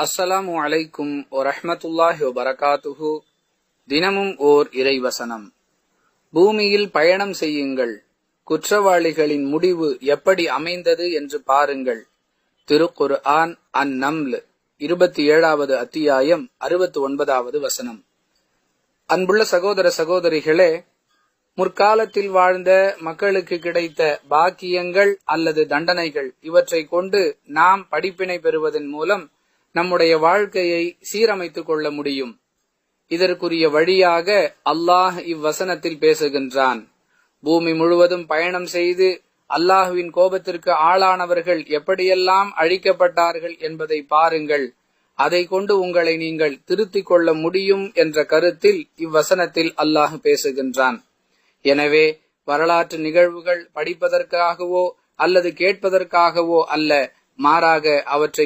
அஸ்ஸலாமு அலைக்கும் வரஹ்மத்துல்லாஹி வபரகாத்துஹு. தினமும் ஓர் இறைவசனம். பூமியில் பயணம் செய்யுங்கள், குற்றவாளிகளின் முடிவு எப்படி அமைந்தது என்று பாருங்கள். திருக்குர்ஆன் அன்-நம்ல் 27வது அத்தியாயம் 69வது வசனம். அன்புள்ள சகோதர சகோதரிகளே, முற்காலத்தில் வாழ்ந்த மக்களுக்கு கிடைத்த பாக்கியங்கள் அல்லது தண்டனைகள் இவற்றை கொண்டு நாம் படிப்பினை பெறுவதன் மூலம் நம்முடைய வாழ்க்கையை சீரமைத்துக் கொள்ள முடியும். இதற்குரிய வழியாக அல்லாஹ் இவ்வசனத்தில் பேசுகின்றான். பூமி முழுவதும் பயணம் செய்து அல்லாஹுவின் கோபத்திற்கு ஆளானவர்கள் எப்படியெல்லாம் அழிக்கப்பட்டார்கள் என்பதை பாருங்கள். அதை கொண்டு உங்களை நீங்கள் திருத்திக் கொள்ள முடியும் என்ற கருத்தில் இவ்வசனத்தில் அல்லாஹ் பேசுகின்றான். எனவே வரலாற்று நிகழ்வுகள் படிப்பதற்காகவோ அல்லது கேட்பதற்காகவோ அல்ல, மாறாக அவற்றை